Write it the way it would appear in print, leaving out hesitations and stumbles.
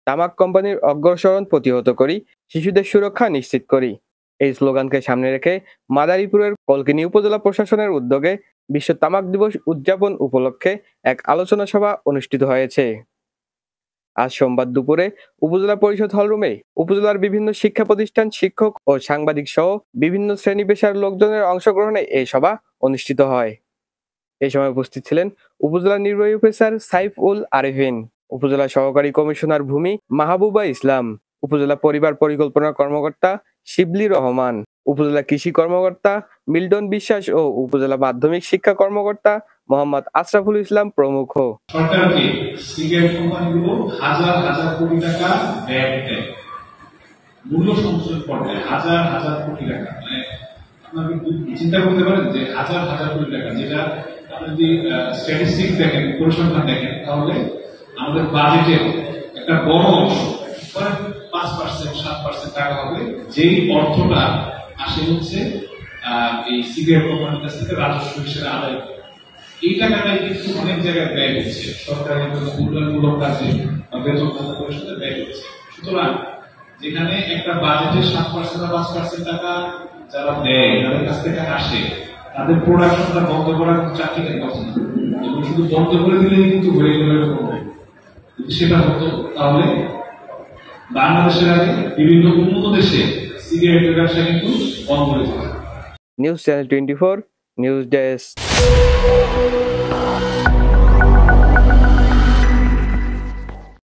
তামাক কোম্পানির অগ্রসরণ প্রতিহত করি, শিশুদের সুরক্ষা নিশ্চিত করি। এই স্লোগানকে সামনে রেখে মাদারীপুরের কলকিনি উপজেলা প্রশাসনের উদ্যোগে বিশ্ব তামাক দিবস উদযাপন উপলক্ষে এক আলোচনা সভা অনুষ্ঠিত হয়েছে। আজ সোমবার দুপুরে উপজেলা পরিষদ হলরুমে উপজেলার বিভিন্ন শিক্ষা প্রতিষ্ঠান, শিক্ষক ও সাংবাদিক সহ বিভিন্ন শ্রেণী পেশার লোকজনের অংশগ্রহণে এই সভা অনুষ্ঠিত হয়। এই সময় উপস্থিত ছিলেন উপজেলা নির্বাহী অফিসার সাইফ-উল আরেফিন, উপজেলা সহকারী কমিশনার ভূমি মাহবুবা ইসলাম, উপজেলা পরিবার পরিকল্পনা কর্মকর্তা শিবলি রহমান, উপজেলা কৃষি কর্মকর্তা মিল্টন বিশ্বাস ও উপজেলা মাধ্যমিক শিক্ষা কর্মকর্তা মোহাম্মদ আশরাফুল ইসলাম প্রমুখ। সরকারকে সিগারেট কোম্পানিগুলো হাজার হাজার কোটি টাকা ব্যয় দেয়, মূল্য সংযোজন পর্যায়ে হাজার হাজার কোটি টাকা, মানে আপনারা চিন্তা করতে পারেন যে হাজার হাজার কোটি টাকা, যেটা আপনি যদি স্ট্যাটিস্টিক্স দেখেন, পরিসংখ্যান দেখেন, তাহলে আমাদের বাজেটের একটা বড় অংশ, 5%, 7% টাকা হবে, যেই অর্থটা আসে হচ্ছে এই সিগারেট কোম্পানির কাছ থেকে রাজস্ব হিসেবে আদায় করে। এই টাকাটাই কিন্তু অনেক জায়গায় ব্যয় হচ্ছে, সরকারের উন্নয়নমূলক কাজে বেতন ভাতা পরিশোধে ব্যয় হচ্ছে। সুতরাং যেখানে একটা বাজেটের 7% বা 5% টাকা যারা দেয়, তাদের কাছ থেকে আসে, তাদের প্রোডাকশনটা বন্ধ করার চাকরিটা কথা না, এবং শুধু বন্ধ করে দিলেই কিন্তু হয়ে গেলে হবে। যদি সেটা হতো তাহলে বাংলাদেশের আগে বিভিন্ন উন্নত দেশে সিগারেটের ব্যবসা কিন্তু বন্ধ হয়ে যেত। News channel 24 news desk.